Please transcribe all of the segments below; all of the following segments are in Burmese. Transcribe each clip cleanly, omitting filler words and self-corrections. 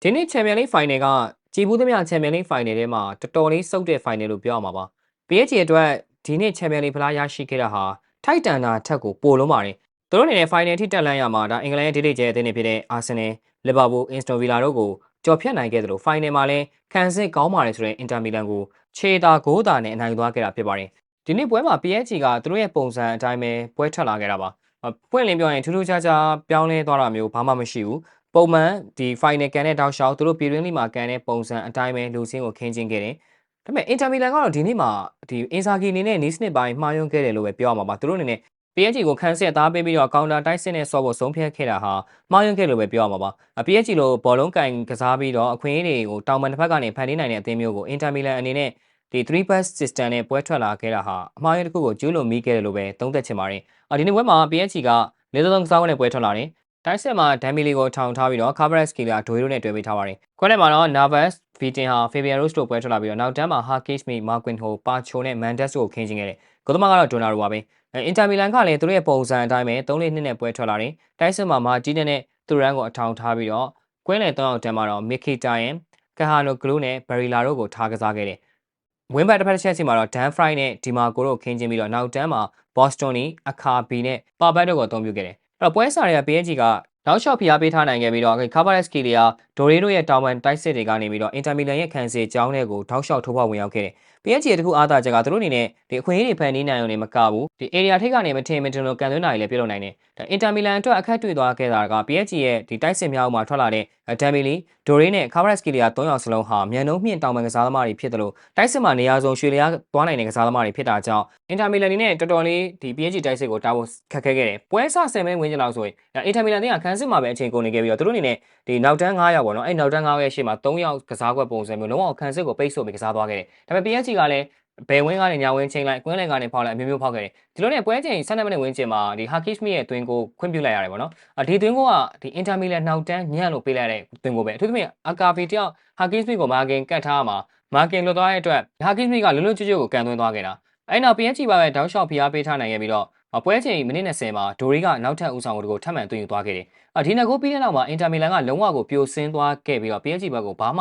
ဒီနေ့ Champions League Final ကကြည်ဘူးသမျှ Champions League Final ထဲမှာတော်တော်လေးစုပ်တဲ့ Final လို့ပြောရမှာပါ။ PSG အတွက်ဒီနေ့ Champions League ဖလားရရှိခဲ့တာဟာထိုက်တန်တာထက်ကိုပိုလုံးပါတယ်။သူတို့အနေနဲ့ Final ထိတက်လှမ်းရမှာဒါအင်္ဂလန်ရဲ့ဒိတ်ဒိတ်ကျဲအသင်းတွေဖြစ်တဲ့ Arsenal, Liverpool, Aston Villa တို့ကိုကြော်ဖြတ်နိုင်ခဲ့တယ်လို့ Final မှာလည်းခံစစ်ကောင်းပါတယ်ဆိုတဲ့ Inter Milan ကိုခြေတာဂိုးတာနဲ့အနိုင်သွားခဲ့တာဖြစ်ပါတယ်။ဒီနေ့ပွဲမှာ PSG ကသူတို့ရဲ့ပုံစံအတိုင်းပဲပွဲထွက်လာခဲ့တာပါ။ပွင့်လင်းပြောရင်ထူးထူးခြားခြားပြောင်းလဲသွားတာမျိုးဘာမှမရှိဘူး။ပုံမှန်ဒီ final ကန်တဲ့တောက်လျှောက်သူတို့ပြည်တွင်းလိမှာကန်တဲ့ပုံစံအတိုင်းပဲလူစင်းကိုခင်းချင်းခဲ့တယ်။ဒါပေမဲ့ Inter Milan ကတော့ဒီနေ့မှာဒီအင်ဇာဂီအနေနဲ့နီးစနစ်ပိုင်းမှားယွင်းခဲ့တယ်လို့ပဲပြောရမှာပါ။သူတို့အနေနဲ့ PSG ကိုခန်းစစ်သားပေးပြီးတော့ကောင်တာတိုက်စစ်နဲ့ဆော့ဖို့ဆုံးဖြတ်ခဲ့တာဟာမှားယွင်းခဲ့လို့ပဲပြောရမှာပါ။ PSG လိုဘောလုံးကင်ကစားပြီးတော့အခွင့်အရေးတွေကိုတောင်ပန်တစ်ဖက်ကနေဖန်တီးနိုင်တဲ့အသင်းမျိုးကို Inter Milan အနေနဲ့ဒီ 3 pass system နဲ့ပွဲထွက်လာခဲ့တာဟာအမှားယွင်းတစ်ခုကိုကျူးလွန်မိခဲ့တယ်လို့ပဲသုံးသပ်ချင်ပါတယ်။ဒီနေ့ပွဲမှာ PSG က4-3 ကစားတဲ့ပွဲထွက်လာတယ်။တိုက်စစ်မှာဒမ်မီလီကိုထောင်ထားပြီးတော့ Kvaratskhelia ဒွေတို့နဲ့တွဲပေးထားပါတယ်။ခွဲထဲမှာတော့ Navas, Vitinha, Fabian Ruiz တို့ပွဲထွက်လာပြီးတော့နောက်တန်းမှာ Hakimi, Marquinhos, Pacho နဲ့ Mendes တို့ကိုခင်းချင်းခဲ့တယ်။ဂိုးသမားကတော့ Donnarumma ပါပဲ။ Inter Milan ကလည်းသူတို့ရဲ့ပုံစံအတိုင်းပဲ3-2နဲ့ပွဲထွက်လာတယ်။တိုက်စစ်မှာ Martinez နဲ့ Thuram ကိုအထောင်ထားပြီးတော့ကွင်းလယ်3ယောက်တန်းမှာတော့ Mkhitaryan, Calhanoglu နဲ့ Barella တို့ကိုထားကစားခဲ့တယ်။ဝင်းဘတ်တစ်ဖက်တစ်ချက်စီမှာတော့ Dan Fry နဲ့ Di Marco တို့ခင်းချင်းပြီးတော့နောက်တန်းမှာ Bastoni, Acerbi နဲ့ Pavard တို့ကိုအသုံးပြုခဲ့တယ်။အဲ့တော့ပွဲစားတွေက PSG ကနောက်လျှောက်ဖိအားပေးထားနိုင်ခဲ့ပြီးတော့ Kvaratskhelia ဒိုရီတို့ရဲ့တောင်ပန်တိုက်စစ်တွေကနေပြီးတော့ Inter Milan ရဲ့ခံစစ်ကြောင်းတွေကိုထောက်လျှောက်ထိုးဖောက်ဝင်ရောက်ခဲ့တယ်။ PSG ရဲ့တခုအားသာချက်ကသူတို့အနေနဲ့ဒီအခွင့်အရေးတွေဖန်တီးနိုင်အောင်နေမကဘူးဒီ area ထိပ်ကနေမထင်မထင်လို့ကန်သွင်းနိုင်လည်းပြုလုပ်နိုင်တယ်။ဒါ Inter Milan အတွက်အခက်တွေ့သွားခဲ့တာက PSG ရဲ့ဒီတိုက်စစ်များအုပ်မှာထွက်လာတဲ့ Dembele, Doré နဲ့ Kvaratskhelia 3ယောက်စလုံးဟာမြန်နှုံးမြင့်တောင်ပန်ကစားသမားတွေဖြစ်တယ်လို့တိုက်စစ်မှာနေရာဆုံးရွှေလျားသွားနိုင်တဲ့ကစားသမားတွေဖြစ်တာကြောင့် Inter Milan အနေနဲ့တော်တော်လေးဒီ PSG တိုက်စစ်ကိုတားဖို့ခက်ခဲခဲ့တယ်။ပွဲစ10မိနစ်ဝန်းကျင်လောက်ဆိုရင် Inter Milan ကခန်းစစ်မှာပဲအချိန်ကုန်နေခဲ့ပြီးတော့သူတို့အနေနဲ့ဒီနောက်တန်း9ယောက်ပေါ့နော်အဲ့နောက်တန်း9ယောက်ရဲ့ရှေ့မှာ3ယောက်ကစားကွက်ပုံစံမျိုးလုံးဝခန်းစစ်ကိုပိတ်ဆို့ပြီးကစားသွားခဲ့တယ်။ဒါပေမဲ့ PSG ကလည်းဘယ်ဝင်းကနေညာဝင်းချိန်လိုက်ကွင်းလယ်ကနေဖောက်လိုက်အမျိုးမျိုးဖောက်ခဲ့တယ်ဒီလိုနဲ့ပွဲချိန်12မိနစ်ဝန်းကျင်မှာဒီ Hakimi ရဲ့သွင်းကိုခွင့်ပြုလိုက်ရတယ်ပေါ့နော်ဒီသွင်းကိုကဒီ Inter Milan နောက်တန်းညံ့လို့ပေးလိုက်တဲ့သွင်းကိုပဲအထူးသဖြင့် Acerbi တယောက် Hakimi ကို marking ကတ်ထားမှာ marking လွတ်သွားတဲ့အတွက် Hakimi ကလွတ်လွတ်ကျွတ်ကျွတ်ကိုကန်သွင်းသွားခဲ့တာအဲ့နောက် PSG ပါပဲတောက်လျှောက်ဖိအားပေးထားနိုင်ခဲ့ပြီးတော့ပွဲချိန်မိနစ်20မှာဒိုရီကနောက်ထပ်ဦးဆောင်ကိုထပ်မံသွင်းယူသွားခဲ့တယ်ဒီနှစ်ကိုပြီးတဲ့နောက်မှာ Inter Milan ကလုံးဝကိုပြိုဆင်းသွားခဲ့ပြီးတော့ PSG ဘက်ကိုဘာမှ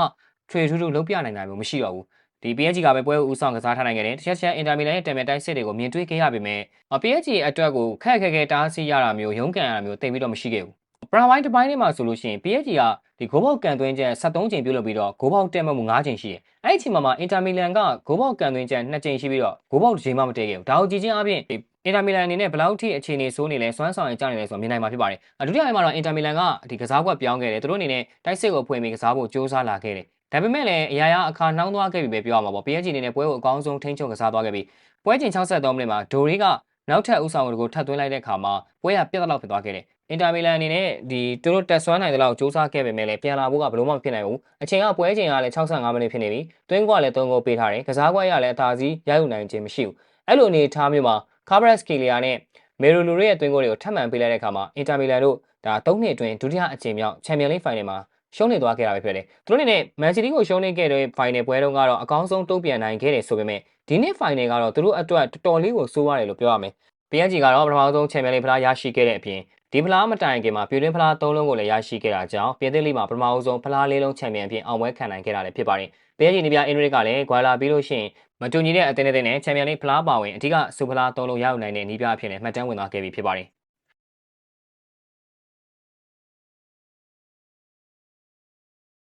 ထွေထူးထူးလုံးပြနိုင်တာမျိုးမရှိတော့ဘူးဒီ PSG ကပဲပွဲကိုဦးဆောင်ကစားထားနိုင်ခဲ့တယ်တစ်ချက် Inter Milan ရဲ့တံမြက်တိုက်စစ်တွေကိုမြင်တွေ့ခဲ့ရပေမဲ့ PSG အတွက်ကိုခက်ခဲတားဆီးရတာမျိုးရုန်းကန်ရတာမျိုးတိတ်ပြီးတော့မရှိခဲ့ဘူးပရာဝိုင်းတစ်ပိုင်းလေးမှာဆိုလို့ရှိရင် PSG ကဒီဂိုးပေါက်ကန်သွင်းချက်73ချိန်ပြုတ်လုပ်ပြီးတော့ဂိုးပေါက်တက်မှတ်မှု9ချိန်ရှိတယ်အဲ့ဒီအချိန်မှာ Inter Milan ကဂိုးပေါက်ကန်သွင်းချက်2ချိန်ရှိပြီးတော့ဂိုးပေါက်တစ်ချိန်မှမတည့်ခဲ့ဘူးဒါကိုကြည့်ချင်းအပြင်Inter Milan အနေနဲ့ဘယ်လောက်ထိအခြေအနေဆိုးနေလဲစွမ်းဆောင်ရည်ကျနေလဲဆိုတော့မြင်နိုင်မှာဖြစ်ပါတယ်ဒုတိယပိုင်းမှာတော့ Inter Milan ကဒီကစားကွက်ပြောင်းခဲ့တယ်သူတို့အနေနဲ့တိုက်စစ်ကိုဖွင့်ပြီးကစားဖို့ကြိုးစားလာခဲ့တယ်ဒါပေမဲ့လည်းအရာအခါနှောင်းသွားခဲ့ပြီပဲပြောရမှာပေါ့ PSG အနေနဲ့ပွဲကိုအကောင်းဆုံးထိန်းချုပ်ကစားသွားခဲ့ပြီးပွဲချိန်63မိနစ်မှာဒိုရီကနောက်ထပ်ဦးဆောင်ကိုထပ်သွင်းလိုက်တဲ့အခါမှာပွဲကပြတ်တော့ဖြစ်သွားခဲ့တယ်Inter Milan အနေနဲ့ဒီသူတို့တက်ဆွမ်းနိုင်တဲ့လောက်စူးစမ်းခဲ့ပေမဲ့လည်းပြန်လာဖို့ကဘယ်လိုမှမဖြစ်နိုင်ဘူးအချိန်ကပွဲချိန်ကလည်း65မိနစ်ဖြစ်နေပြီတွင်းကွာလည်း3ဂိုးပေးထားတယ်ကစားကွက်ရလည်းအသာစီးရယူနိုင်ခြင်းမရှိဘူးအဲ့လိုအနေထားမျိုးမှာ Kvaratskhelia နဲ့ Mero Lure ရဲ့တွင်းကိုတွေကိုထပ်မံပေးလိုက်တဲ့အခါမှာ Inter Milan တို့ဒါ3နှစ်အတွင်းဒုတိယအကြိမ်မြောက် Champions League Final မှာရှုံးနေသွားခဲ့တာပဲဖြစ်တယ်။သူတို့အနေနဲ့ Man City ကိုရှုံးနေခဲ့တဲ့ Final ပွဲတုန်းကတော့အကောင်းဆုံးတုံ့ပြန်နိုင်ခဲ့တယ်ဆိုပေမဲ့ဒီနှစ် Final ကတော့သူတို့အတွက်တော်တော်လေးကိုစိုးရတယ်လို့ပြောရမယ်။ PSG ကတော့ပထမဆုံး Champions League ဖလားရရှိခဲ့တဲ့အပြင်ဒီဖလားမတိုင်ခင်မှာပြည်တွင်းဖလား3လုံးကိုလည်းရရှိခဲ့တာကြောင့်ပြည်သစ်လိမှာပထမဆုံးဖလား4လုံးချန်ပီယံအဖြစ်အောင်ပွဲခံနိုင်ခဲ့တာလည်းဖြစ်ပါတယ်။ PSG နေပြအင်ဒရစ်ကလည်းဂွာလာပြီးလို့ရှိရင်မတူညီတဲ့အသင်းနဲ့ချန်ပီယံလိဖလားပါဝင်အဓိကစူဖလား3လုံးရယူနိုင်တဲ့နီးပြအဖြစ်နဲ့မှတ်တမ်းဝင်သွားခဲ့ပြီဖြစ်ပါတယ်။